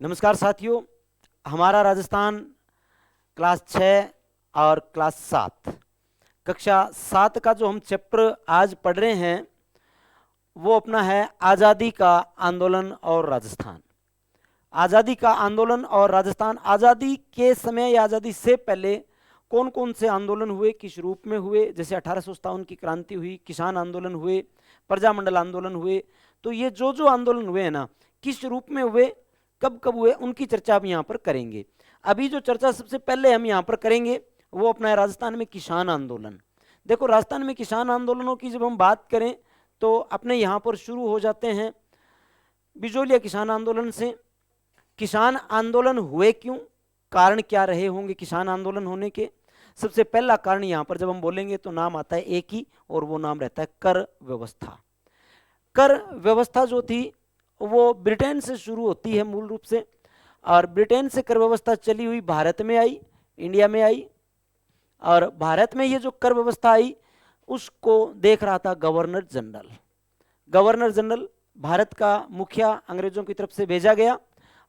नमस्कार साथियों, हमारा राजस्थान क्लास 6 और क्लास 7 कक्षा 7 का जो हम चैप्टर आज पढ़ रहे हैं वो अपना है आज़ादी का आंदोलन और राजस्थान। आज़ादी का आंदोलन और राजस्थान। आज़ादी के समय या आज़ादी से पहले कौन कौन से आंदोलन हुए, किस रूप में हुए, जैसे 1857 की क्रांति हुई, किसान आंदोलन हुए, प्रजामंडल आंदोलन हुए। तो ये जो जो आंदोलन हुए हैं ना, किस रूप में हुए, कब कब हुए, उनकी चर्चा हम यहाँ पर करेंगे। अभी जो चर्चा सबसे पहले हम यहाँ पर करेंगे वो अपना है राजस्थान में किसान आंदोलन। देखो, राजस्थान में किसान आंदोलनों की जब हम बात करें तो अपने यहाँ पर शुरू हो जाते हैं बिजोलिया किसान आंदोलन से। किसान आंदोलन हुए क्यों, कारण क्या रहे होंगे किसान आंदोलन होने के? सबसे पहला कारण यहाँ पर जब हम बोलेंगे तो नाम आता है एक ही, और वो नाम रहता है कर व्यवस्था। कर व्यवस्था जो थी वो ब्रिटेन से शुरू होती है मूल रूप से, और ब्रिटेन से कर व्यवस्था चली हुई भारत में आई, इंडिया में आई। और भारत में ये जो कर व्यवस्था आई उसको देख रहा था governor general. Governor general Bharat का मुखिया अंग्रेजों की तरफ से भेजा गया,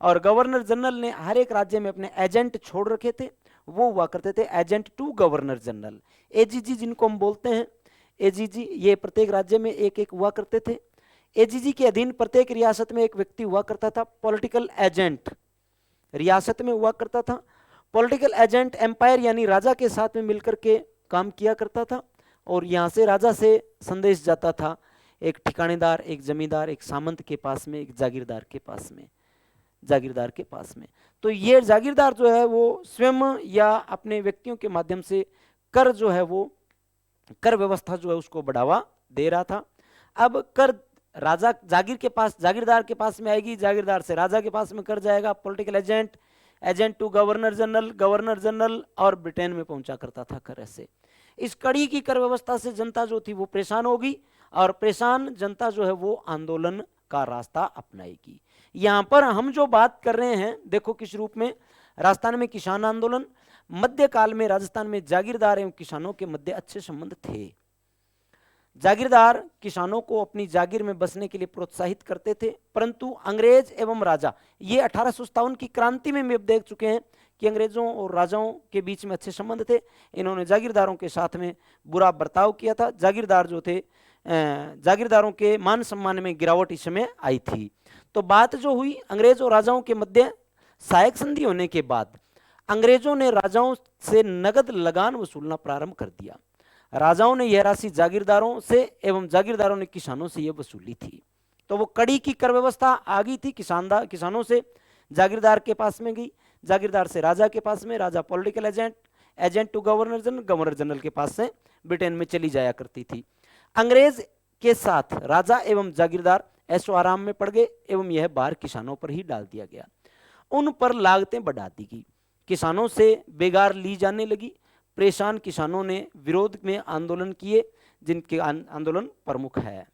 और गवर्नर जनरल ने हर एक राज्य में अपने एजेंट छोड़ रखे थे। वो हुआ करते थे agent to governor general, AGG जिनको हम बोलते हैं। एजीजी ये प्रत्येक राज्य में एक एक हुआ करते थे। एजीजी के अधीन प्रत्येक रियासत में एक व्यक्ति हुआ करता था, पॉलिटिकल एजेंट रियासत में हुआ करता था। पॉलिटिकल एजेंट एम्पायर यानी राजा के साथ में मिलकर के काम किया करता था, और यहाँ से राजा से संदेश जाता था एक ठिकानेदार, एक जमींदार, एक सामंत के पास में, एक जागीरदार के पास में, जागीरदार के पास में। तो ये जागीरदार जो है वो स्वयं या अपने व्यक्तियों के माध्यम से कर जो है वो कर व्यवस्था जो है उसको बढ़ावा दे रहा था। अब कर राजा जागीर के पास, जागीरदार के पास में आएगी, जागीरदार से राजा के पास में कर जाएगा, political agent, agent to governor general, governor general, और ब्रिटेन में पहुंचा करता था कर। ऐसे इस कड़ी की कर व्यवस्था से जनता जो थी वो परेशान होगी, और परेशान जनता जो है वो आंदोलन का रास्ता अपनाएगी। यहां पर हम जो बात कर रहे हैं देखो किस रूप में, राजस्थान में किसान आंदोलन। मध्यकाल में राजस्थान में जागीरदार एवं किसानों के मध्य अच्छे संबंध थे। जागीरदार किसानों को अपनी जागीर में बसने के लिए प्रोत्साहित करते थे, परंतु अंग्रेज एवं राजा, ये 1857 की क्रांति में अब देख चुके हैं कि अंग्रेजों और राजाओं के बीच में अच्छे संबंध थे। इन्होंने जागीरदारों के साथ में बुरा बर्ताव किया था। जागीरदार जो थे, जागीरदारों के मान सम्मान में गिरावट इस समय आई थी। तो बात जो हुई अंग्रेज और राजाओं के मध्य सहायक संधि होने के बाद अंग्रेजों ने राजाओं से नगद लगान वसूलना प्रारंभ कर दिया। राजाओं ने यह राशि जागीरदारों से एवं जागीरदारों ने किसानों से यह वसूली थी। तो वो कड़ी की कर व्यवस्था आ गई थी। किसानों से जागीरदार के पास में गई, जागीरदार से राजा के पास में, राजा political agent, agent to governor general, governor general के पास से ब्रिटेन में चली जाया करती थी। अंग्रेज के साथ राजा एवं जागीरदार ऐशो आराम में पड़ गए, एवं यह भार किसानों पर ही डाल दिया गया। उन पर लागतें बढ़ा दी गई, किसानों से बेगार ली जाने लगी। परेशान किसानों ने विरोध में आंदोलन किए, जिनके आंदोलन प्रमुख है।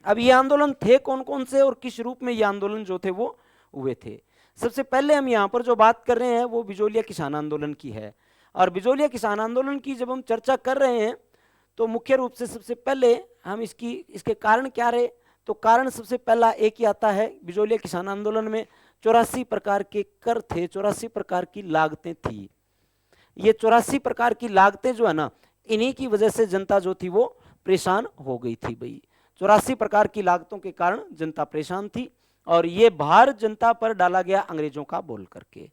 अब ये आंदोलन थे कौन कौन से और किस रूप में ये आंदोलन जो थे वो हुए थे? सबसे पहले हम यहाँ पर जो बात कर रहे हैं वो बिजोलिया किसान आंदोलन की है। और बिजोलिया किसान आंदोलन की जब हम चर्चा कर रहे हैं तो मुख्य रूप से सबसे पहले हम इसके कारण क्या रहे, तो कारण सबसे पहला एक ही आता है। बिजोलिया किसान आंदोलन में 84 प्रकार के कर थे, 84 प्रकार की लागतें थी। ये 84 प्रकार की लागतें जो है ना, इन्हीं की वजह से जनता जो थी वो परेशान हो गई थी। भाई 84 प्रकार की लागतों के कारण जनता परेशान थी, और ये भार जनता पर डाला गया अंग्रेजों का बोल करके।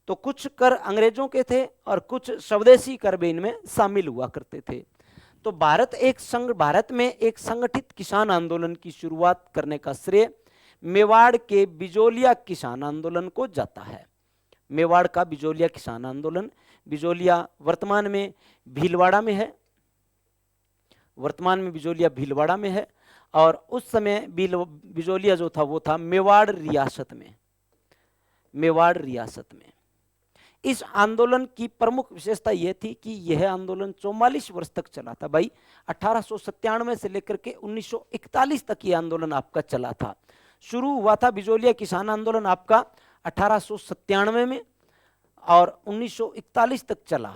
तो कुछ कर अंग्रेजों के थे और कुछ स्वदेशी कर भी इनमें शामिल हुआ करते थे। तो भारत में एक संगठित किसान आंदोलन की शुरुआत करने का श्रेय मेवाड़ के बिजोलिया किसान आंदोलन को जाता है। मेवाड़ का बिजोलिया किसान आंदोलन, बिजोलिया वर्तमान में भीलवाड़ा में है, वर्तमान में बिजोलिया भीलवाड़ा में है, और उस समय बिजोलिया जो था वो था मेवाड़ रियासत में, मेवाड़ रियासत में। इस आंदोलन की प्रमुख विशेषता यह थी कि यह आंदोलन 44 वर्ष तक चला था। भाई 1897 से लेकर के 1941 तक यह आंदोलन आपका चला था। शुरू हुआ था बिजोलिया किसान आंदोलन आपका 1897 में, और 1941 तक चला,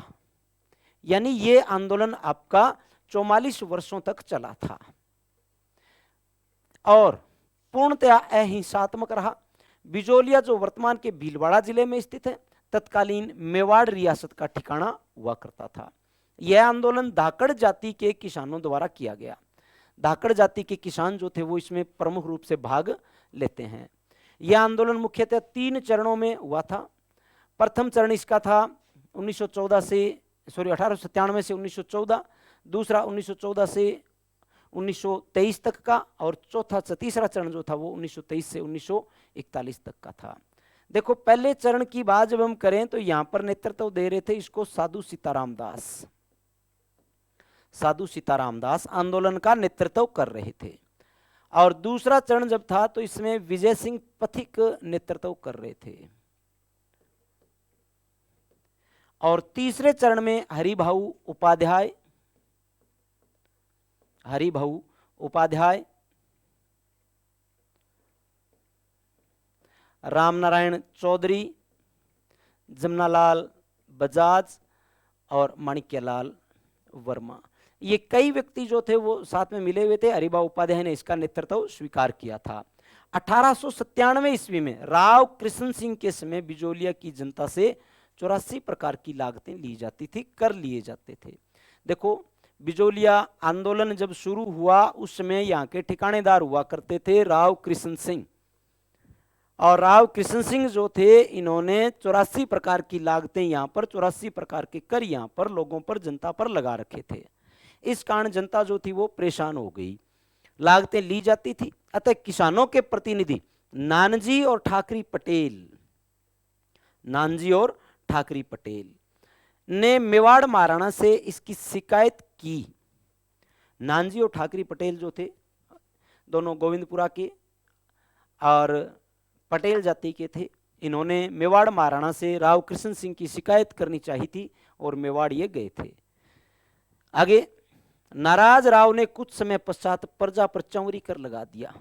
यानी ये आंदोलन आपका 44 वर्षों तक चला था और पूर्णतया अहिंसात्मक रहा। बिजोलिया जो वर्तमान के भीलवाड़ा जिले में स्थित है, तत्कालीन मेवाड़ रियासत का ठिकाना हुआ करता था। यह आंदोलन धाकड़ जाति के किसानों द्वारा किया गया। धाकड़ जाति के किसान जो थे वो इसमें प्रमुख रूप से भाग लेते हैं। यह आंदोलन मुख्यतः 3 चरणों में हुआ था। प्रथम चरण इसका था 1897 से 1914, दूसरा 1914 से 1923 तक का, और तीसरा चरण जो था वो 1923 से 1941 तक का था। देखो, पहले चरण की बात जब हम करें तो यहां पर नेतृत्व दे रहे थे इसको साधु सीताराम दास। साधु सीताराम दास आंदोलन का नेतृत्व कर रहे थे। और दूसरा चरण जब था तो इसमें विजय सिंह पथिक नेतृत्व कर रहे थे। और तीसरे चरण में हरिभाऊ उपाध्याय, रामनारायण चौधरी, जमनालाल बजाज और माणिक्यलाल वर्मा, ये कई व्यक्ति जो थे वो साथ में मिले हुए थे। हरिभाऊ उपाध्याय ने इसका नेतृत्व स्वीकार किया था। 1897 ईस्वी में राव कृष्ण सिंह के समय बिजोलिया की जनता से 84 प्रकार की लागतें ली जाती थी, कर लिए जाते थे। देखो, बिजोलिया आंदोलन जब शुरू हुआ उस समय यहाँ के ठिकानेदार हुआ करते थे राव कृष्ण सिंह, और राव कृष्ण सिंह जो थे इन्होंने 84 प्रकार की लागतें यहाँ पर, 84 प्रकार के कर यहाँ पर लोगों पर, जनता पर लगा रखे थे। इस कारण जनता जो थी वो परेशान हो गई, लागतें ली जाती थी। अतः किसानों के प्रतिनिधि नानजी और ठाकरी पटेल ने मेवाड़ महाराणा से इसकी शिकायत की। नानजी और ठाकरी पटेल जो थे दोनों गोविंदपुरा के और पटेल जाति के थे। इन्होंने मेवाड़ महाराणा से राव कृष्ण सिंह की शिकायत करनी चाहिए थी और मेवाड़ ये गए थे। आगे, नाराज राव ने कुछ समय पश्चात प्रजा पर चौरी कर लगा दिया।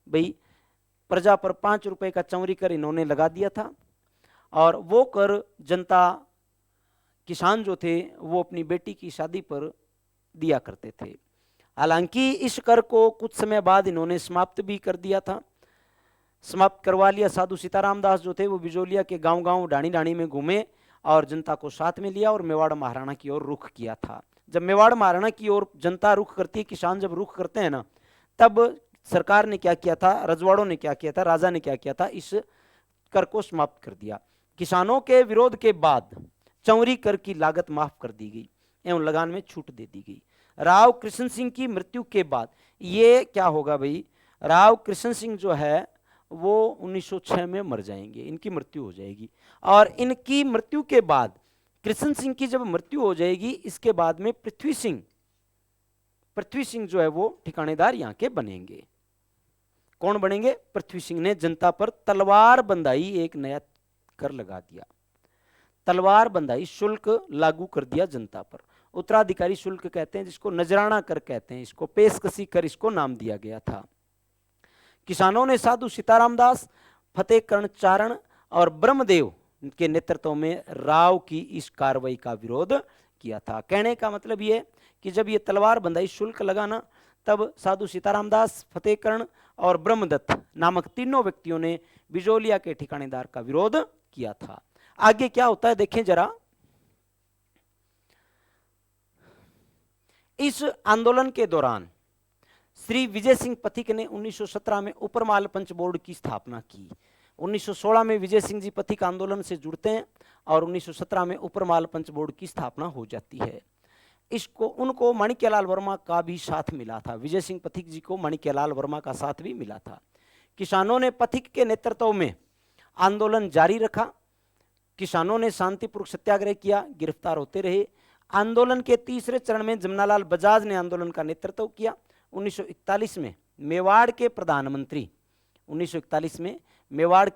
भाई, प्रजा पर 5 रुपए का चौरी कर इन्होंने लगा दिया था, और वो कर जनता, किसान जो थे वो अपनी बेटी की शादी पर दिया करते थे। हालांकि इस कर को कुछ समय बाद इन्होंने समाप्त भी कर दिया था, समाप्त करवा लिया। साधु सीताराम दास जो थे वो बिजोलिया के गांव-गांव, ढाणी-ढाणी में घूमे और जनता को साथ में लिया और मेवाड़ महाराणा की ओर रुख किया था। जब मेवाड़ महाराणा की ओर जनता रुख करती है, किसान जब रुख करते हैं ना, तब सरकार ने क्या किया था, रजवाड़ों ने क्या किया था, राजा ने क्या किया था, इस कर को समाप्त कर दिया। किसानों के विरोध के बाद चौरी कर की लागत माफ कर दी गई एवं लगान में छूट दे दी गई। राव कृष्ण सिंह की मृत्यु के बाद ये क्या होगा भाई, राव कृष्ण सिंह जो है वो 1906 में मर जाएंगे, इनकी मृत्यु हो जाएगी। और इनकी मृत्यु के बाद, कृष्ण सिंह की जब मृत्यु हो जाएगी, इसके बाद में पृथ्वी सिंह जो है वो ठिकानेदार यहाँ के बनेंगे। कौन बनेंगे? पृथ्वी सिंह ने जनता पर तलवार बंधाई, एक नया कर लगा दिया, तलवार बंधाई, शुल्क लागू कर दिया जनता पर। उत्तराधिकारी शुल्क कहते हैं जिसको, नजराना कर कहते हैं इसको, पेशकशी कर इसको नाम दिया गया था। किसानों ने साधु सीताराम दास, फतेहकरण चारण और ब्रह्मदेव के नेतृत्व में राव की इस कार्रवाई का विरोध किया था। कहने का मतलब ये कि जब ये तलवार बंधाई, शुल्क लगाना, तब साधु सीताराम दास, फतेहकरण और ब्रह्मदत्त नामक तीनों व्यक्तियों ने बिजोलिया के ठिकानेदार का विरोध किया था। आगे क्या होता है देखें जरा। इस आंदोलन के दौरान श्री विजय सिंह पथिक ने 1917 में उपरमाल पंच बोर्ड की स्थापना की। 1916 में विजय सिंह जी पथिक आंदोलन से जुड़ते हैं और 1917 में उपरमाल पंच बोर्ड की स्थापना हो जाती है। उनको माणिक्यलाल वर्मा का भी साथ मिला था। विजय सिंह पथिक जी को माणिक्यलाल वर्मा का साथ भी मिला था। किसानों ने पथिक के नेतृत्व में आंदोलन जारी रखा। किसानों ने शांतिपूर्वक सत्याग्रह किया, गिरफ्तार होते रहे। आंदोलन के तीसरे चरण में जमनालाल बजाज ने आंदोलन का नेतृत्व किया। 1941 में मेवाड़ के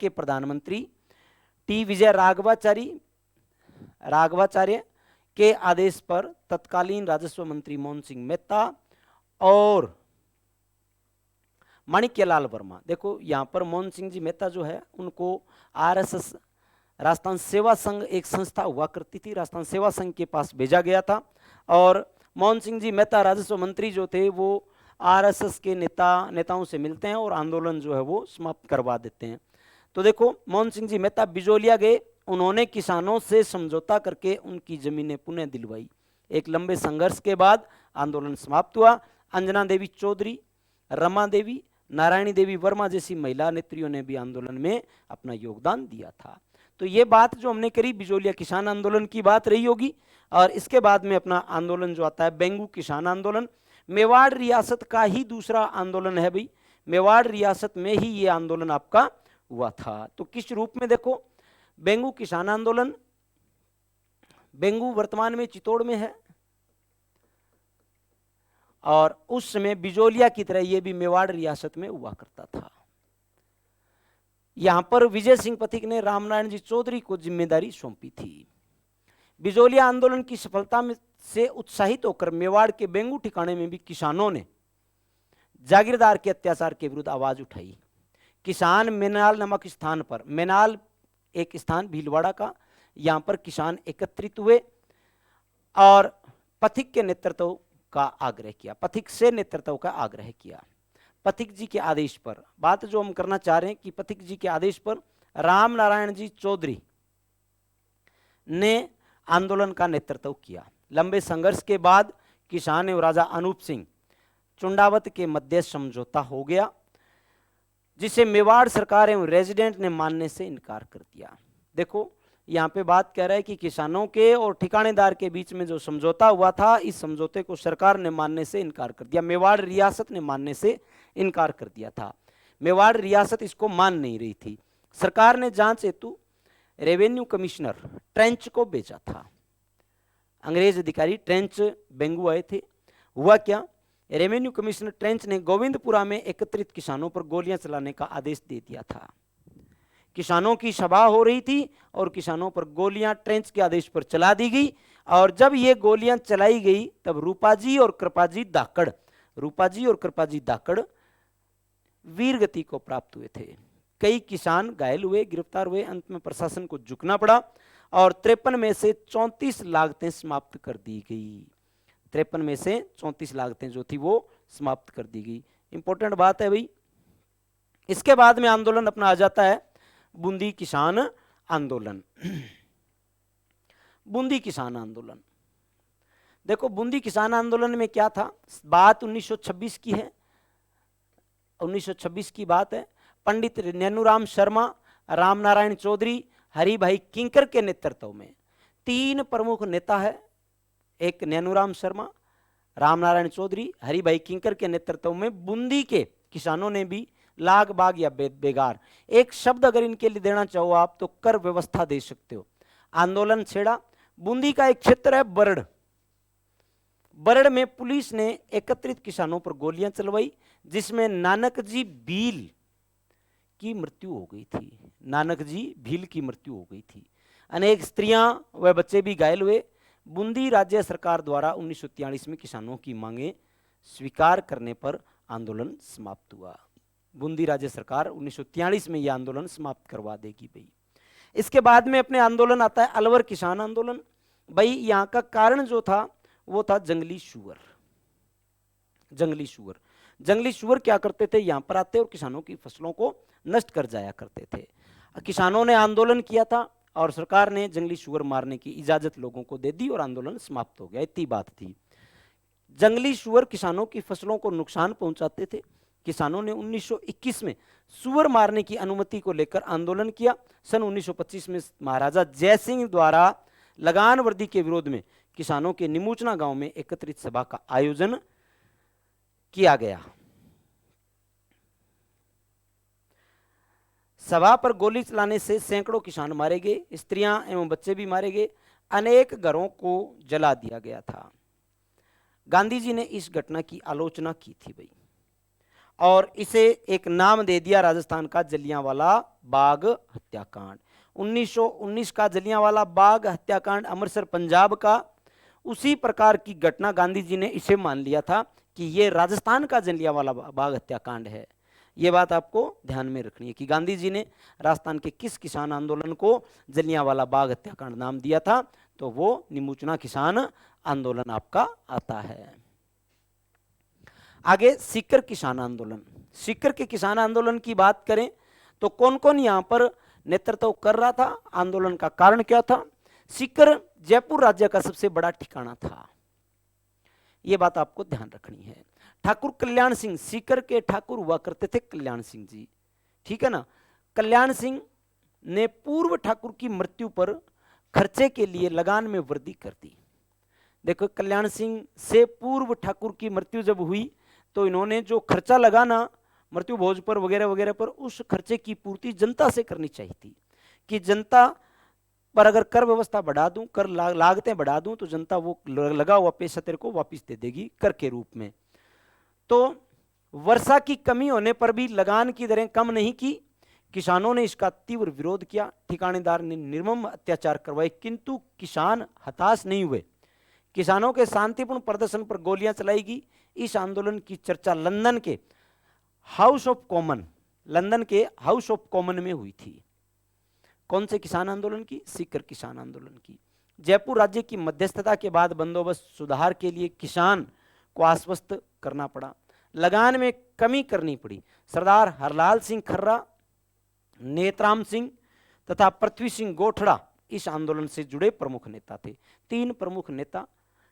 प्रधानमंत्री टी विजय राघवाचार्य के आदेश पर तत्कालीन राजस्व मंत्री मोहन सिंह मेहता और माणिक्यलाल वर्मा, देखो यहां पर मोहन सिंह जी मेहता जो है उनको आरएसएस, राजस्थान सेवा संघ एक संस्था हुआ करती थी, राजस्थान सेवा संघ के पास भेजा गया था। और मोहन सिंह जी मेहता राजस्व मंत्री जो थे वो आरएसएस के नेताओं से मिलते हैं और आंदोलन जो है वो समाप्त करवा देते हैं। तो देखो मोहन सिंह जी मेहता बिजोलिया गए, उन्होंने किसानों से समझौता करके उनकी जमीनें पुनः दिलवाई। एक लंबे संघर्ष के बाद आंदोलन समाप्त हुआ। अंजना देवी चौधरी, रमा देवी, नारायणी देवी वर्मा जैसी महिला नेत्रियों ने भी आंदोलन में अपना योगदान दिया था। तो ये बात जो हमने करी बिजोलिया किसान आंदोलन की बात रही होगी। और इसके बाद में अपना आंदोलन जो आता है बेंगू किसान आंदोलन, मेवाड़ रियासत का ही दूसरा आंदोलन है भाई। मेवाड़ रियासत में ही ये आंदोलन आपका हुआ था। तो किस रूप में, देखो बेंगू किसान आंदोलन, बेंगू वर्तमान में चित्तौड़ में है, और उस समय बिजोलिया की तरह यह भी मेवाड़ रियासत में हुआ करता था। यहां पर विजय सिंह पथिक ने रामनारायण जी चौधरी को जिम्मेदारी सौंपी थी। बिजोलिया आंदोलन की सफलता में से उत्साहित होकर मेवाड़ के बेंगू ठिकाने में भी किसानों ने जागीरदार के अत्याचार के विरुद्ध आवाज उठाई। किसान मेनाल नामक स्थान पर, मेनाल एक स्थान भीलवाड़ा का, यहां पर किसान एकत्रित हुए और पथिक के नेतृत्व का आग्रह किया, पथिक से नेतृत्व का आग्रह किया। पथिक जी के आदेश पर, बात जो हम करना चाह रहे हैं कि पथिक जी के आदेश पर राम नारायण जी चौधरी ने आंदोलन का नेतृत्व किया। लंबे संघर्ष के बाद किसान एवं राजा अनूप सिंह चुंडावत के मध्य समझौता हो गया, जिसे मेवाड़ सरकार एवं रेजिडेंट ने मानने से इनकार कर दिया। देखो यहाँ पे बात कह रहा है कि किसानों के और ठिकानेदार के बीच में जो समझौता हुआ था, इस समझौते को सरकार ने मानने से इनकार कर दिया, मेवाड़ रियासत ने मानने से इनकार कर दिया था। मेवाड़ रियासत इसको मान नहीं रही थी। सरकार ने जांच हेतु रेवेन्यू कमिश्नर ट्रेंच को भेजा था। अंग्रेज अधिकारी ट्रेंच बेंगू आए थे। हुआ क्या, रेवेन्यू कमिश्नर ट्रेंच ने गोविंदपुरा में एकत्रित किसानों पर गोलियां चलाने का आदेश दे दिया था। किसानों की सभा हो रही थी और किसानों पर गोलियां ट्रेंच के आदेश पर चला दी गई। और जब ये गोलियां चलाई गई तब रूपाजी और कृपाजी दाकड़, रूपाजी और कृपाजी दाकड़ वीर गति को प्राप्त हुए थे। कई किसान घायल हुए, गिरफ्तार हुए। अंत में प्रशासन को झुकना पड़ा और 53 में से 34 लागतें समाप्त कर दी गई। 53 में से 34 लागतें जो थी वो समाप्त कर दी गई। इंपॉर्टेंट बात है भाई। इसके बाद में आंदोलन अपना आ जाता है बूंदी किसान आंदोलन। बूंदी किसान आंदोलन, देखो बूंदी किसान आंदोलन में क्या था, बात 1926 की है, 1926 की बात है। पंडित नैनूराम शर्मा, रामनारायण चौधरी, हरिभाई किंकर के नेतृत्व में 3 प्रमुख नेता है, एक नैनूराम शर्मा, रामनारायण चौधरी, हरिभाई किंकर के नेतृत्व में बूंदी के किसानों ने भी लाग बाग या बेगार, एक शब्द अगर इनके लिए देना चाहो आप तो कर व्यवस्था दे सकते हो, आंदोलन छेड़ा। बूंदी का एक क्षेत्र है बरड़, बरड़ में पुलिस ने एकत्रित किसानों पर गोलियां चलवाई, जिसमें नानक जी भील की मृत्यु हो गई थी। नानक जी भील की मृत्यु हो गई थी। अनेक स्त्रियां व बच्चे भी घायल हुए। बूंदी राज्य सरकार द्वारा 1943 में किसानों की मांगे स्वीकार करने पर आंदोलन समाप्त हुआ। बूंदी राज्य सरकार 1943 में यह आंदोलन समाप्त करवा देगी भाई। इसके बाद में अपने आंदोलन आता है अलवर किसान आंदोलन। भाई यहाँ का कारण जो था वो था जंगली सुअर। जंगली सुअर, जंगली सुअर क्या करते थे, यहाँ पर आते और किसानों की फसलों को नष्ट कर जाया करते थे। किसानों ने आंदोलन किया था और सरकार ने जंगली सुअर मारने की इजाजत लोगों को दे दी और आंदोलन समाप्त हो गया। इतनी बात थी। जंगली सुअर किसानों की फसलों को नुकसान पहुंचाते थे। किसानों ने 1921 में सुअर मारने की अनुमति को लेकर आंदोलन किया। सन 1925 में महाराजा जयसिंह द्वारा लगान वर्दी के विरोध में किसानों के निमूचना गांव में एकत्रित सभा का आयोजन किया गया। सभा पर गोली चलाने से सैकड़ों किसान मारे गए, स्त्रियां एवं बच्चे भी मारे गए, अनेक घरों को जला दिया गया था। गांधी जी ने इस घटना की आलोचना की थी भाई, और इसे एक नाम दे दिया राजस्थान का जलियांवाला बाग हत्याकांड। 1919 का जलियांवाला बाग हत्याकांड अमृतसर पंजाब का, उसी प्रकार की घटना गांधी जी ने इसे मान लिया था कि यह राजस्थान का जलियांवाला बाग हत्याकांड है। यह बात आपको ध्यान में रखनी है कि गांधी जी ने राजस्थान के किस किसान आंदोलन को जलियांवाला बाग हत्याकांड नाम दिया था, तो वो निमूचना किसान आंदोलन आपका आता है। आगे सीकर किसान आंदोलन। सीकर के किसान आंदोलन की बात करें तो कौन कौन यहाँ पर नेतृत्व कर रहा था, आंदोलन का कारण क्या था? सीकर जयपुर राज्य का सबसे बड़ा ठिकाना था, यह बात आपको ध्यान रखनी है। ठाकुर कल्याण सिंह, सीकर के ठाकुर हुआ करते थे कल्याण सिंह जी, ठीक है ना। कल्याण सिंह ने पूर्व ठाकुर की मृत्यु पर खर्चे के लिए लगान में वृद्धि कर दी। देखो, कल्याण सिंह से पूर्व ठाकुर की मृत्यु जब हुई तो इन्होंने जो खर्चा लगाना मृत्यु भोज पर वगैरह वगैरह पर, उस खर्चे की पूर्ति जनता से करनी चाहिए थी कि जनता पर अगर कर व्यवस्था बढ़ा दूं, कर लागतें बढ़ा दूं, तो जनता वो लगा हुआ पैसा तेरे को वापस दे देगी कर के रूप में। तो वर्षा की कमी होने पर भी लगान की दरें कम नहीं की। किसानों ने इसका तीव्र विरोध किया, ठिकानेदार ने निर्मम अत्याचार करवाए, किंतु किसान हताश नहीं हुए। किसानों के शांतिपूर्ण प्रदर्शन पर गोलियां चलाई गई। इस आंदोलन की चर्चा लंदन के हाउस ऑफ कॉमन, लंदन के हाउस ऑफ कॉमन में हुई थी। कौन से किसान आंदोलन की? सीकर किसान आंदोलन की। जयपुर राज्य की मध्यस्थता के बाद बंदोबस्त सुधार के लिए किसान को आश्वस्त करना पड़ा, लगान में कमी करनी पड़ी। सरदार हरलाल सिंह खर्रा, नेतराम सिंह तथा पृथ्वी सिंह गोठड़ा इस आंदोलन से जुड़े प्रमुख नेता थे। तीन प्रमुख नेता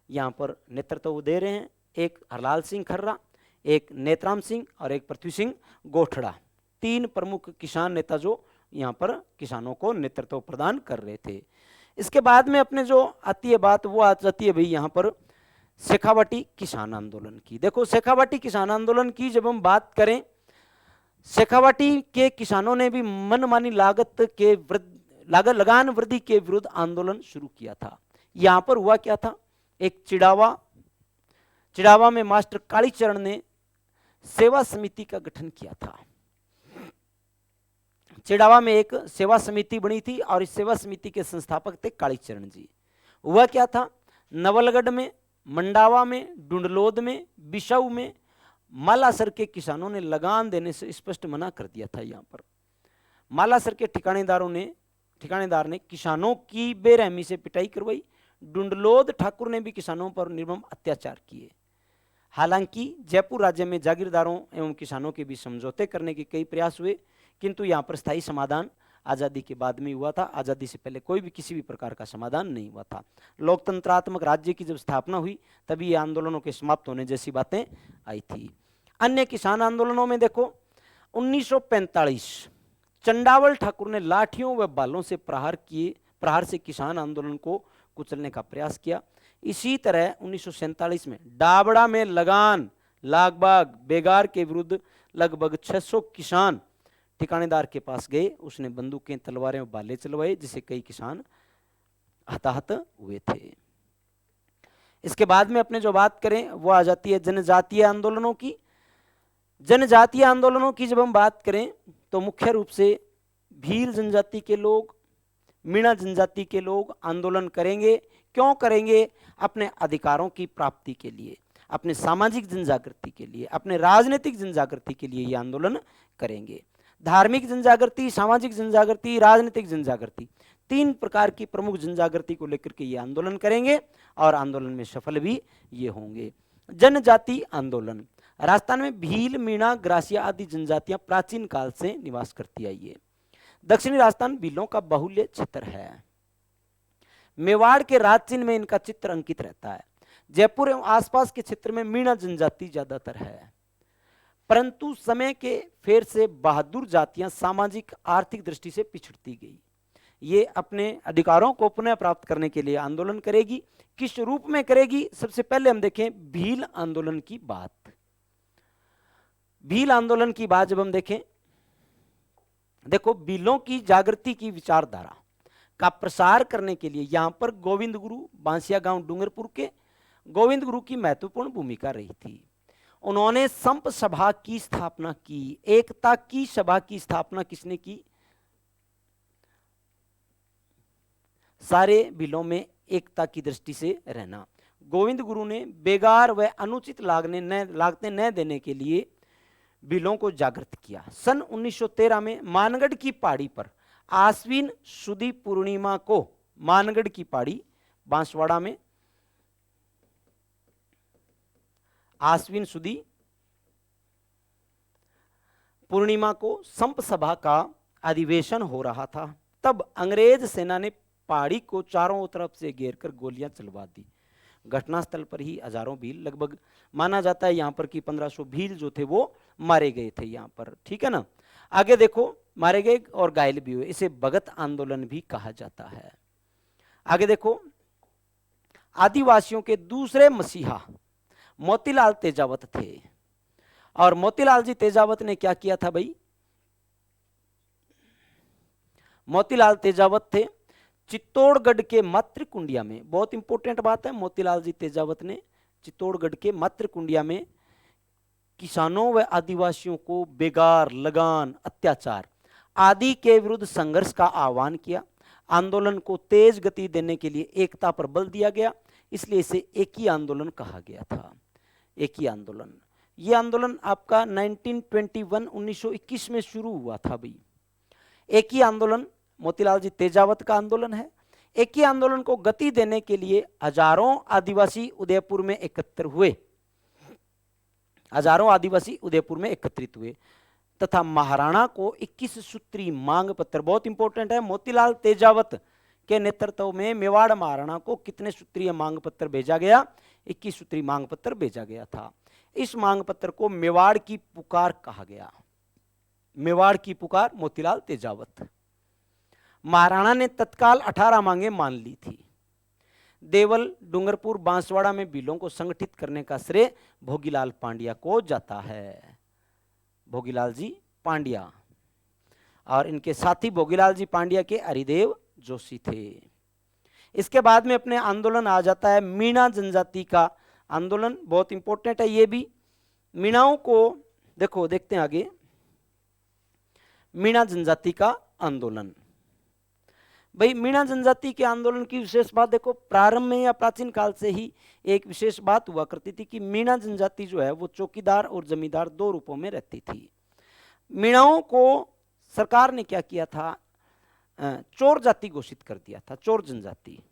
यहाँ पर नेतृत्व दे रहे हैं, एक हरलाल सिंह खर्रा, एक नेतराम सिंह और एक पृथ्वी सिंह गोठड़ा। तीन प्रमुख किसान नेता जो यहाँ पर किसानों को नेतृत्व प्रदान कर रहे थे। इसके बाद में अपने जो आती है बात, वो आ जाती है भाई यहाँ पर शेखावाटी किसान आंदोलन की। देखो, शेखावाटी किसान आंदोलन की जब हम बात करें, शेखावाटी के किसानों ने भी मनमानी लगान वृद्धि के विरुद्ध आंदोलन शुरू किया था। यहां पर हुआ क्या था, एक चिड़ावा में मास्टर कालीचरण ने सेवा समिति का गठन किया था। चिड़ावा में एक सेवा समिति बनी थी और इस सेवा समिति के संस्थापक थे कालीचरण जी। हुआ क्या था, नवलगढ़ में, मंडावा में, डुंडलोद में, बिशऊ में मालासर के किसानों ने लगान देने से स्पष्ट मना कर दिया था। यहाँ पर मालासर के ठिकानेदार ने किसानों की बेरहमी से पिटाई करवाई। डुंडलोद ठाकुर ने भी किसानों पर निर्मम अत्याचार किए। हालांकि जयपुर राज्य में जागीरदारों एवं किसानों के बीच समझौते करने के कई प्रयास हुए, किंतु यहाँ पर स्थायी समाधान आज़ादी के बाद में हुआ था। आज़ादी से पहले कोई भी किसी भी प्रकार का समाधान नहीं हुआ था। लोकतंत्रात्मक राज्य की जब स्थापना हुई तभी ये आंदोलनों के समाप्त होने जैसी बातें आई थी। अन्य किसान आंदोलनों में देखो, 1945 चंडावल ठाकुर ने लाठियों व बालों से प्रहार से किसान आंदोलन को कुचलने का प्रयास किया। इसी तरह 1947 में डाबड़ा में लगान लागबाग बेगार के विरुद्ध लगभग 600 किसान ठिकानेदार के पास गए। उसने बंदूकें, तलवारें और बाले चलवाए, जिससे कई किसान हताहत हुए थे। इसके बाद में अपने जो बात करें वो आ जाती है जनजातीय आंदोलनों की। जनजातीय आंदोलनों की जब हम बात करें तो मुख्य रूप से भील जनजाति के लोग, मीणा जनजाति के लोग आंदोलन करेंगे। क्यों करेंगे? अपने अधिकारों की प्राप्ति के लिए, अपने सामाजिक जनजागृति के लिए, अपने राजनीतिक जनजागृति के लिए ये आंदोलन करेंगे। धार्मिक जनजागृति, सामाजिक जनजागृति, राजनीतिक जनजागृति, तीन प्रकार की प्रमुख जनजागृति को लेकर के ये आंदोलन करेंगे और आंदोलन में सफल भी ये होंगे। जनजाति आंदोलन, राजस्थान में भील, मीणा, ग्रासिया आदि जनजातियां प्राचीन काल से निवास करती आई है। दक्षिणी राजस्थान भीलों का बाहुल्य क्षेत्र है। मेवाड़ के राज चिन्ह में इनका चित्र अंकित रहता है। जयपुर एवं आसपास के क्षेत्र में मीणा जनजाति ज्यादातर है, परंतु समय के फेर से बहादुर जातियां सामाजिक आर्थिक दृष्टि से पिछड़ती गई। ये अपने अधिकारों को पुनः प्राप्त करने के लिए आंदोलन करेगी। किस रूप में करेगी? सबसे पहले हम देखें भील आंदोलन की बात। भील आंदोलन की बात जब हम देखें, देखो, भीलों की जागृति की विचारधारा का प्रसार करने के लिए यहां पर गोविंद गुरु, बांसिया गांव डूंगरपुर के गोविंद गुरु की महत्वपूर्ण भूमिका रही थी। उन्होंने संप सभा की स्थापना की। एकता की सभा की स्थापना किसने की? सारे भीलों में एकता की दृष्टि से रहना। गोविंद गुरु ने बेगार व अनुचित लागतें न देने के लिए भीलों को जागृत किया। सन 1913 में मानगढ़ की पहाड़ी पर आश्विन सुदी पूर्णिमा को, मानगढ़ की पहाड़ी बांसवाड़ा में आश्विन सुदी पूर्णिमा को संप सभा का अधिवेशन हो रहा था। तब अंग्रेज सेना ने पहाड़ी को चारों तरफ से घेरकर गोलियां चलवा दी। घटनास्थल पर ही हजारों भील, लगभग माना जाता है यहाँ पर कि 1500 भील जो थे वो मारे गए थे यहाँ पर, ठीक है ना। आगे देखो, मारे गए और घायल भी हुए, इसे भगत आंदोलन भी कहा जाता है। आगे देखो, आदिवासियों के दूसरे मसीहा मोतीलाल तेजावत थे। और मोतीलाल जी तेजावत ने क्या किया था भाई? मोतीलाल तेजावत थे चित्तौड़गढ़ के मातृकुंडिया में, बहुत इंपॉर्टेंट बात है, मोतीलाल जी तेजावत ने चित्तौड़गढ़ के मातृकुंडिया में किसानों व आदिवासियों को बेगार, लगान, अत्याचार आदि के विरुद्ध संघर्ष का आह्वान किया। आंदोलन को तेज गति देने के लिए एकता पर बल दिया गया, इसलिए इसे एक ही आंदोलन कहा गया था। एक ही आंदोलन। यह आंदोलन आपका 1921 में शुरू हुआ था भाई। एक ही आंदोलन मोतीलाल जी तेजावत का आंदोलन है। एक ही आंदोलन को गति देने के लिए हजारों आदिवासी उदयपुर में एकत्र हुए, हजारों आदिवासी उदयपुर में एकत्रित हुए तथा महाराणा को 21 सूत्री मांग पत्र, बहुत इंपॉर्टेंट है, मोतीलाल तेजावत के नेतृत्व में मेवाड़ महाराणा को कितने सूत्रीय मांग पत्र भेजा गया? 21 सूत्री मांग पत्र भेजा गया था। इस मांग पत्र को मेवाड़ की पुकार कहा गया। मेवाड़ की पुकार, मोतीलाल तेजावत। महाराणा ने तत्काल 18 मांगे मान ली थी। देवल, डूंगरपुर, बांसवाड़ा में भीलों को संगठित करने का श्रेय भोगीलाल पांड्या को जाता है। भोगीलाल जी पांड्या, और इनके साथी भोगीलाल जी पांड्या के हरिदेव जोशी थे। इसके बाद में अपने आंदोलन आ जाता है मीणा जनजाति का आंदोलन, बहुत इंपॉर्टेंट है ये भी। मीणाओं को देखो, देखते हैं आगे, मीणा जनजाति का आंदोलन। भाई मीणा जनजाति के आंदोलन की विशेष बात देखो, प्रारंभ में या प्राचीन काल से ही एक विशेष बात हुआ करती थी कि मीणा जनजाति जो है वो चौकीदार और जमींदार दो रूपों में रहती थी। मीणाओं को सरकार ने क्या किया था? चोर जाति घोषित कर दिया था, चोर जनजाति,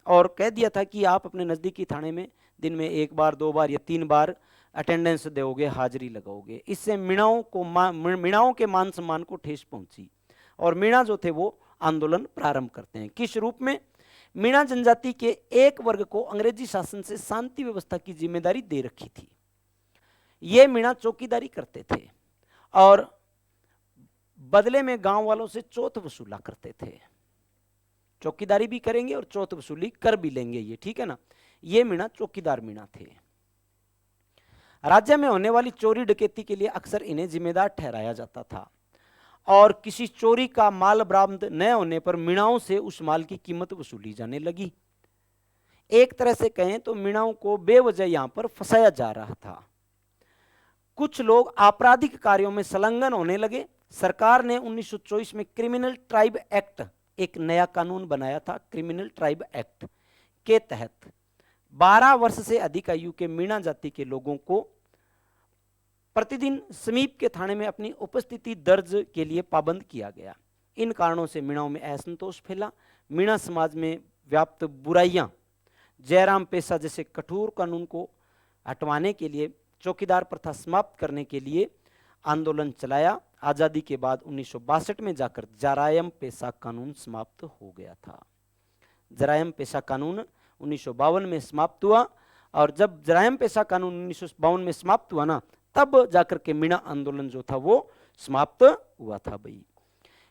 और कह दिया था कि आप अपने नजदीकी थाने में दिन में 1 बार 2 बार या 3 बार अटेंडेंस दोगे, हाजिरी लगाओगे। इससे मीणाओं के मान सम्मान को ठेस पहुंची और मीणा जो थे वो आंदोलन प्रारंभ करते हैं। किस रूप में? मीणा जनजाति के एक वर्ग को अंग्रेजी शासन से शांति व्यवस्था की जिम्मेदारी दे रखी थी। ये मीणा चौकीदारी करते थे और बदले में गांव वालों से चौथ वसूला करते थे। चौकीदारी भी करेंगे और चौथ वसूली कर भी लेंगे ये, ठीक है ना। ये मीणा चौकीदार मीणा थे। राज्य में होने वाली चोरी डकैती के लिए अक्सर इन्हें जिम्मेदार ठहराया जाता था और किसी चोरी का माल बरामद न होने पर मीणाओं से उस माल की कीमत वसूली जाने लगी। एक तरह से कहें तो मीणाओं को बेवजह यहां पर फंसाया जा रहा था। कुछ लोग आपराधिक कार्यों में संलग्न होने लगे। सरकार ने 1924 में क्रिमिनल ट्राइब एक्ट, एक नया कानून बनाया था, क्रिमिनल ट्राइब एक्ट के तहत 12 वर्ष से अधिक आयु के मीणा जाति के लोगों को प्रतिदिन समीप के थाने में अपनी उपस्थिति दर्ज के लिए पाबंद किया गया। इन कारणों से मीणाओं में असंतोष फैला। मीणा समाज में व्याप्त बुराइयां, जयराम पेशा जैसे कठोर कानून को हटवाने के लिए, चौकीदार प्रथा समाप्त करने के लिए आंदोलन चलाया। आज़ादी के बाद 1962 में जाकर जरायम पेशा कानून समाप्त हो गया था। जरायम पेशा कानून 1952 में समाप्त हुआ और जब जरायम पेशा कानून 1952 में समाप्त हुआ ना, तब जाकर के मीणा आंदोलन जो था वो समाप्त हुआ था भाई।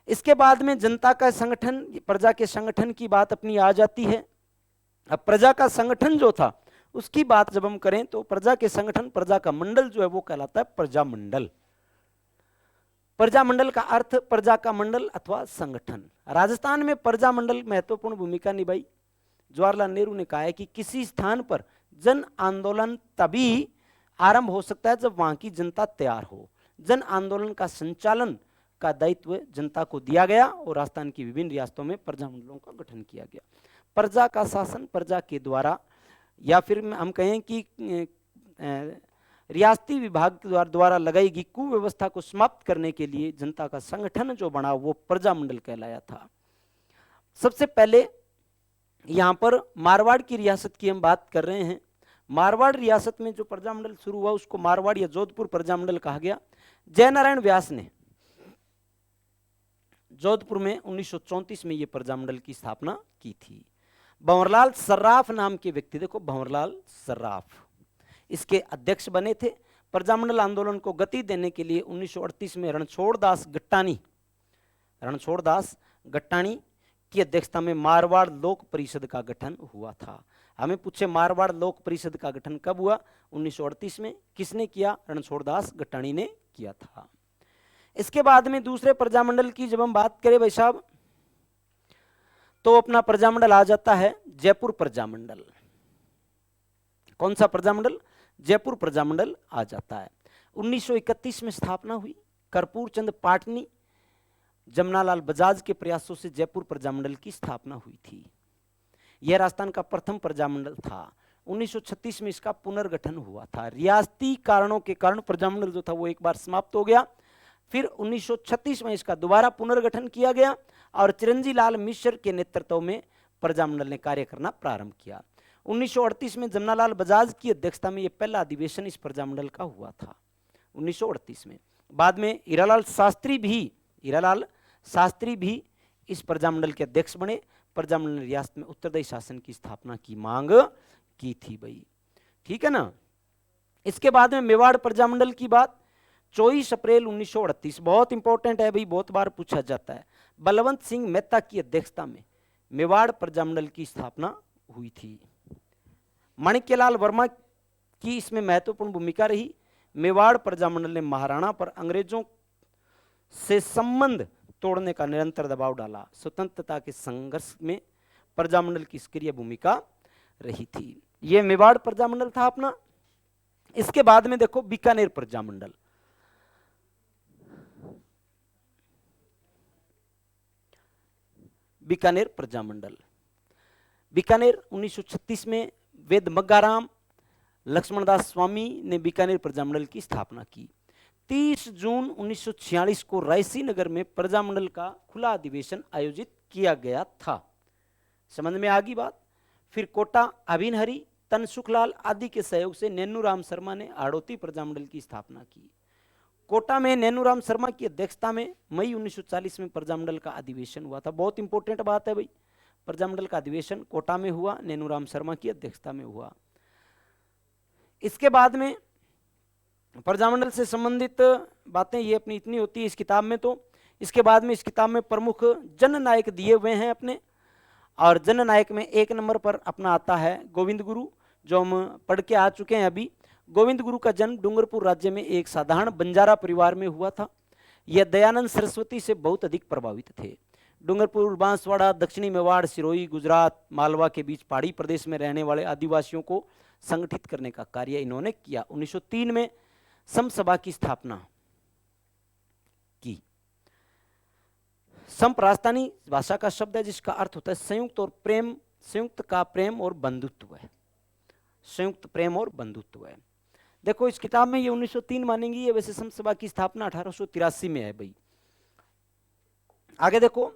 इसके बाद में जनता का संगठन, प्रजा के संगठन की बात अपनी आ जाती है। अब प्रजा का संगठन जो था उसकी बात जब हम करें तो प्रजा के संगठन, प्रजा का मंडल जो है वो कहलाता है प्रजा मंडल। प्रजा मंडल का अर्थ प्रजा का मंडल अथवा संगठन। राजस्थान में प्रजा मंडल महत्वपूर्ण भूमिका निभाई। जवाहरलाल नेहरू ने कहा है कि किसी स्थान पर जन आंदोलन तभी आरंभ हो सकता है जब वहां की जनता तैयार हो। जन आंदोलन का संचालन का दायित्व जनता को दिया गया और राजस्थान की विभिन्न रियासतों में प्रजा मंडलों का गठन किया गया। प्रजा का शासन प्रजा के द्वारा, या फिर हम कहें कि रियासती विभाग के द्वारा लगाई गई कुव्यवस्था को समाप्त करने के लिए जनता का संगठन जो बना वो प्रजा मंडल कहलाया था। सबसे पहले यहां पर मारवाड़ की रियासत की हम बात कर रहे हैं। मारवाड़ रियासत में जो प्रजा मंडल शुरू हुआ उसको मारवाड़ या जोधपुर प्रजा मंडल कहा गया। जयनारायण व्यास ने जोधपुर में 1934 में ये प्रजामंडल की स्थापना की थी। भंवरलाल सर्राफ नाम के व्यक्ति, देखो भंवरलाल सर्राफ इसके अध्यक्ष बने थे। प्रजामंडल आंदोलन को गति देने के लिए 1938 में रणछोड़ दास गट्टाणी की अध्यक्षता में मारवाड़ लोक परिषद का गठन हुआ था। हमें पूछे मारवाड़ लोक परिषद का गठन कब हुआ? 1938 में। किसने किया? रणछोड़ दास गट्टाणी ने किया था। इसके बाद में दूसरे प्रजामंडल की जब हम बात करें भाई साहब, तो अपना प्रजामंडल आ जाता है जयपुर प्रजामंडल। कौन सा प्रजामंडल? जयपुर प्रजामंडल आ जाता है। 1931 में स्थापना हुई। कर्पूर चंद पाटनी, जमनालाल बजाज के प्रयासों से जयपुर प्रजामंडल की स्थापना हुई थी। यह राजस्थान का प्रथम प्रजामंडल था। 1936 में इसका पुनर्गठन हुआ था। रियासती कारणों के कारण प्रजामंडल जो था वो एक बार समाप्त हो गया। फिर 1936 में इसका दोबारा पुनर्गठन किया गया और चिरंजी लाल मिश्र के नेतृत्व में प्रजामंडल ने कार्य करना प्रारंभ किया। 1938 में जमनालाल बजाज की अध्यक्षता में यह पहला अधिवेशन इस प्रजामंडल का हुआ था 1938 में। बाद में हीरालाल शास्त्री भी इस प्रजामंडल के अध्यक्ष बने। प्रजामंडल ने रियासत में उत्तरदायी शासन की स्थापना की मांग की थी भाई, ठीक है ना। इसके बाद में मेवाड़ प्रजामंडल की बात, 24 अप्रैल 1938, बहुत इंपॉर्टेंट है भाई, बहुत बार पूछा जाता है। बलवंत सिंह मेहता की अध्यक्षता में मेवाड़ प्रजामंडल की स्थापना हुई थी। माणिक्यलाल वर्मा की इसमें महत्वपूर्ण भूमिका रही। मेवाड़ प्रजामंडल ने महाराणा पर अंग्रेजों से संबंध तोड़ने का निरंतर दबाव डाला। स्वतंत्रता के संघर्ष में प्रजामंडल की सक्रिय भूमिका रही थी। यह मेवाड़ प्रजामंडल था अपना। इसके बाद में देखो बीकानेर प्रजामंडल। बीकानेर प्रजामंडल, बीकानेर 1936 में वेद मग्गाराम लक्ष्मणदास स्वामी ने बीकानेर प्रजामंडल की स्थापना की। 30 जून 1946 को रायसी नगर में प्रजामंडल का खुला अधिवेशन आयोजित किया गया था। समझ में आ गई बात। फिर कोटा अभिनहरी, तनसुखलाल आदि के सहयोग से नैनूराम शर्मा ने हाड़ौती प्रजामंडल की स्थापना की। कोटा में नैनूराम शर्मा की अध्यक्षता में मई 1940 में प्रजामंडल का अधिवेशन हुआ था। बहुत इंपॉर्टेंट बात है भाई, प्रजामंडल का अधिवेशन कोटा में हुआ, नैनूराम शर्मा की अध्यक्षता में हुआ। इसके बाद में प्रजामंडल से संबंधित बातें ये अपनी इतनी होती है इस किताब में। तो इसके बाद में इस किताब में प्रमुख जननायक दिए हुए हैं अपने, और जननायक में 1 नंबर पर अपना आता है गोविंद गुरु, जो हम पढ़ के आ चुके हैं अभी। गोविंद गुरु का जन्म डूंगरपुर राज्य में एक साधारण बंजारा परिवार में हुआ था। यह दयानंद सरस्वती से बहुत अधिक प्रभावित थे। डूंगरपुर, बांसवाड़ा, दक्षिणी मेवाड़, सिरोही, गुजरात, मालवा के बीच पहाड़ी प्रदेश में रहने वाले आदिवासियों को संगठित करने का कार्य इन्होंने किया। 1903 में समसभा की स्थापना की। संप राजस्थानी भाषा का शब्द है जिसका अर्थ होता है संयुक्त और प्रेम, संयुक्त का प्रेम और बंधुत्व है, संयुक्त प्रेम और बंधुत्व है। देखो इस किताब में ये 1903 मानेंगी, ये वैसे समसभा की स्थापना 1883 में है भाई। आगे देखो,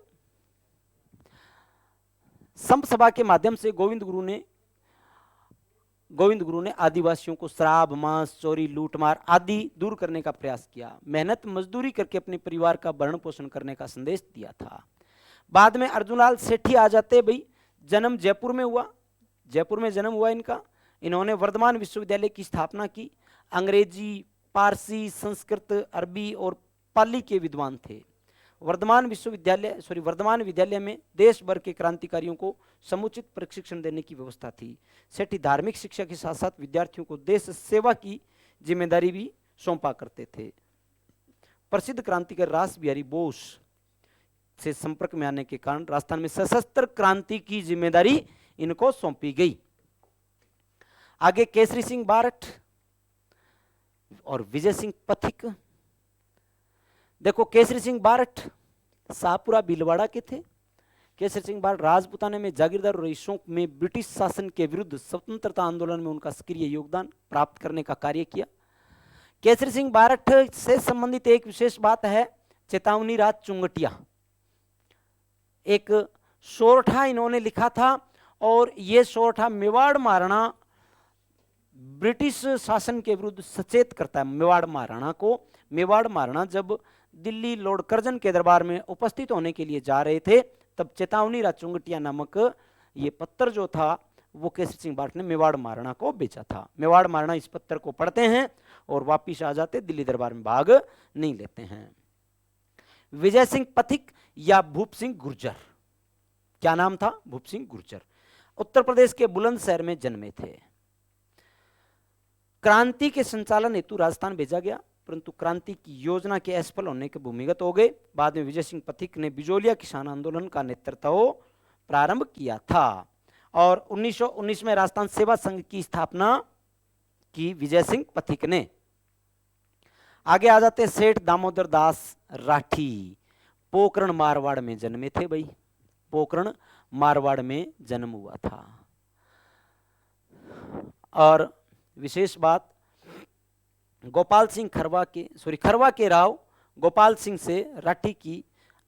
समसभा के माध्यम से गोविंद गुरु ने आदिवासियों को शराब, मांस, चोरी, लूटमार आदि दूर करने का प्रयास किया। मेहनत मजदूरी करके अपने परिवार का भरण पोषण करने का संदेश दिया था। बाद में अर्जुनलाल सेठी आ जाते भाई। जन्म जयपुर में हुआ, जयपुर में जन्म हुआ इनका। इन्होंने वर्धमान विश्वविद्यालय की स्थापना की। अंग्रेजी, पारसी, संस्कृत, अरबी और पाली के विद्वान थे। वर्धमान विद्यालय में देश भर के क्रांतिकारियों को समुचित प्रशिक्षण देने की व्यवस्था थी। सेठी धार्मिक शिक्षा के साथ साथ विद्यार्थियों को देश सेवा की जिम्मेदारी भी सौंपा करते थे। प्रसिद्ध क्रांतिकारी रास बिहारी बोस से संपर्क में आने के कारण राजस्थान में सशस्त्र क्रांति की जिम्मेदारी इनको सौंपी गई। आगे केसरी सिंह बारठ और विजय सिंह पथिक। देखो केसरी सिंह बारठ शाहपुरा भीलवाड़ा के थे। केसरी सिंह बारठ राजपूताना में जागीरदार रईसों में ब्रिटिश शासन के विरुद्ध स्वतंत्रता आंदोलन में उनका सक्रिय योगदान प्राप्त करने का कार्य किया। केसरी सिंह बारठ से संबंधित एक विशेष बात है चेतावनी रात चुंगटिया, एक सोरठा इन्होंने लिखा था, और यह सोरठा मेवाड़ महाराणा ब्रिटिश शासन के विरुद्ध सचेत करता है मेवाड़ महाराणा को। मेवाड़ महाराणा जब दिल्ली लॉर्ड कर्जन के दरबार में उपस्थित होने के लिए जा रहे थे, तब चेतावनी राचुंगटिया नामक ये पत्थर जो था वो केसरी सिंह बारट ने मेवाड़ महाराणा को बेचा था। मेवाड़ महाराणा इस पत्थर को पढ़ते हैं और वापिस आ जाते, दिल्ली दरबार में भाग नहीं लेते हैं। विजय सिंह पथिक या भूप सिंह गुर्जर, क्या नाम था? भूप सिंह गुर्जर, उत्तर प्रदेश के बुलंदशहर में जन्मे थे। क्रांति के संचालन हेतु राजस्थान भेजा गया, परंतु क्रांति की योजना के असफल होने के भूमिगत हो गए। बाद में विजय सिंह पथिक ने बिजोलिया किसान आंदोलन का नेतृत्व प्रारंभ किया था और 1919 में राजस्थान सेवा संघ की स्थापना की विजय सिंह पथिक ने। आगे आ जाते सेठ दामोदर दास राठी, पोकरण मारवाड़ में जन्मे थे भाई, पोकरण मारवाड़ में जन्म हुआ था। और विशेष बात, गोपाल सिंह खरवा के राव गोपाल सिंह से राठी की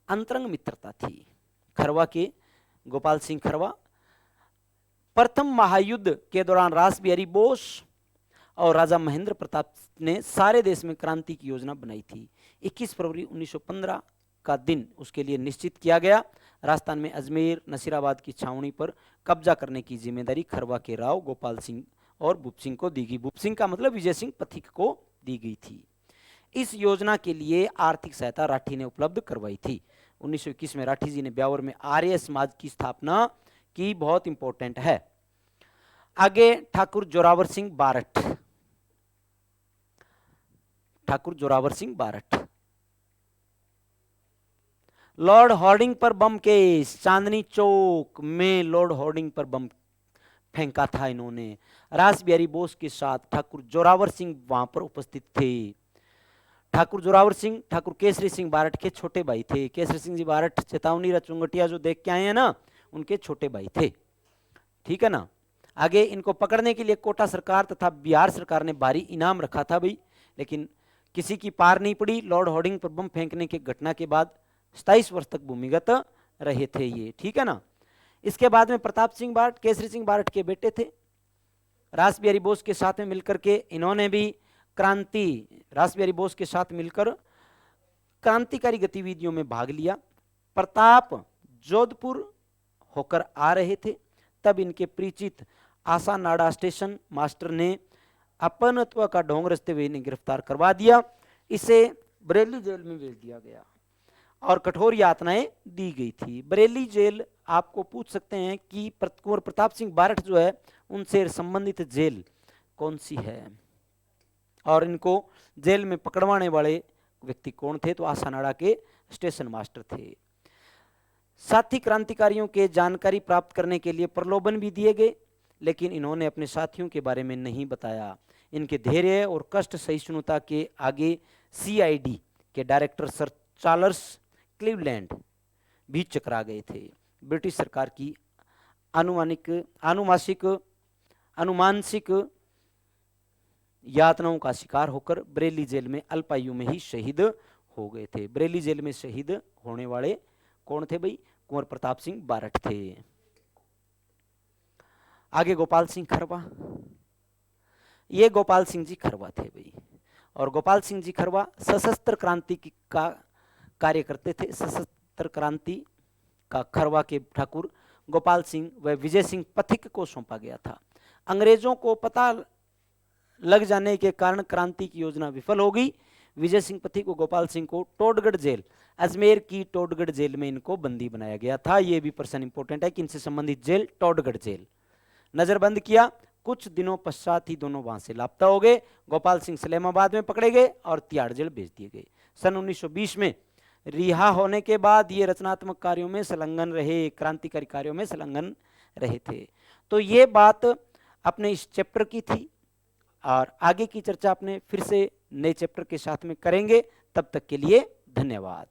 अंतरंग मित्रता थी। खरवा के गोपाल सिंह खरवा प्रथम महायुद्ध के दौरान रास बिहारी बोस और राजा महेंद्र प्रताप ने सारे देश में क्रांति की योजना बनाई थी। 21 फरवरी 1915 का दिन उसके लिए निश्चित किया गया। राजस्थान में अजमेर नसीराबाद की छावनी पर कब्जा करने की जिम्मेदारी खरवा के राव गोपाल सिंह और भूप सिंह को दी गई। भूप सिंह का मतलब विजय सिंह पथिक को दी गई थी। इस योजना के लिए आर्थिक सहायता राठी ने उपलब्ध करवाई थी। 1921 में राठी जी ने ब्यावर में आर्य समाज की स्थापना की, बहुत इंपॉर्टेंट है। आगे ठाकुर जोरावर सिंह बारट, ठाकुर जोरावर सिंह बारट, लॉर्ड हॉर्डिंग पर बम केस, चांदनी चौक में लॉर्ड हॉर्डिंग पर बम फेंका था इन्होंने। रास बिहारी बोस के साथ ठाकुर जोरावर सिंह वहां पर उपस्थित थे। ठाकुर जोरावर सिंह ठाकुर केसरी सिंह बारट के छोटे भाई थे। केसरी सिंह जी बारट चेतावनी राचुंगटिया जो देख के आए हैं ना, उनके छोटे भाई थे, ठीक है ना। आगे इनको पकड़ने के लिए कोटा सरकार तथा बिहार सरकार ने भारी इनाम रखा था भाई, लेकिन किसी की पार नहीं पड़ी। लॉर्ड हॉर्डिंग पर बम फेंकने की घटना के बाद 27 वर्ष तक भूमिगत रहे थे ये, ठीक है ना। इसके बाद में प्रताप सिंह बारट केसरी सिंह बारट के बेटे थे। रास बिहारी बोस के साथ में मिलकर के इन्होंने भी रास बिहारी बोस के साथ मिलकर क्रांतिकारी गतिविधियों में भाग लिया। प्रताप जोधपुर होकर आ रहे थे, तब इनके परिचित आशा नाडा स्टेशन मास्टर ने अपनत्व का ढोंग रचते हुए इन्हें गिरफ्तार करवा दिया। इसे बरेली जेल में भेज दिया गया और कठोर यातनाएं दी गई थी। बरेली जेल आपको पूछ सकते हैं कि कुंवर प्रताप सिंह बारट जो है उनसे संबंधित जेल कौन सी है और इनको जेल में पकड़वाने वाले व्यक्ति कौन थे, तो आसानाड़ा के स्टेशन मास्टर थे। साथी क्रांतिकारियों के जानकारी प्राप्त करने के लिए प्रलोभन भी दिए गए, लेकिन इन्होंने अपने साथियों के बारे में नहीं बताया। इनके धैर्य और कष्ट सहिष्णुता के आगे सीआईडी के डायरेक्टर सर चार्ल्स क्लीवलैंड भी चकरा गए थे। ब्रिटिश सरकार की अनुमानसिक यातनाओं का शिकार होकर बरेली जेल में अल्पायु में ही शहीद हो गए थे। बरेली जेल में शहीद होने वाले कौन थे भाई? कुंवर प्रताप सिंह बारट थे। आगे गोपाल सिंह खरवा, ये गोपाल सिंह जी खरवा थे भाई, और गोपाल सिंह जी खरवा सशस्त्र क्रांति का कार्य करते थे। सशस्त्र क्रांति का खरवा के ठाकुर गोपाल सिंह व विजय सिंह पथिक को सौंपा गया था। अंग्रेजों को पता लग जाने के कारण क्रांति की योजना विफल हो गई। विजय सिंह पथिक व गोपाल सिंह को टोडगढ़ जेल, अजमेर की टोडगढ़ जेल में इनको बंदी बनाया गया था। यह भी प्रश्न इंपॉर्टेंट है कि इनसे संबंधित जेल टोडगढ़ जेल। नजरबंद किया, कुछ दिनों पश्चात ही दोनों वहां से लापता हो गए। गोपाल सिंह सलेमाबाद में पकड़े गए और तिहाड़ जेल भेज दिए गए। सन 1920 में रिहा होने के बाद ये रचनात्मक कार्यों में संलग्न रहे, क्रांतिकारी कार्यों में संलग्न रहे थे। तो ये बात अपने इस चैप्टर की थी और आगे की चर्चा अपने फिर से नए चैप्टर के साथ में करेंगे। तब तक के लिए धन्यवाद।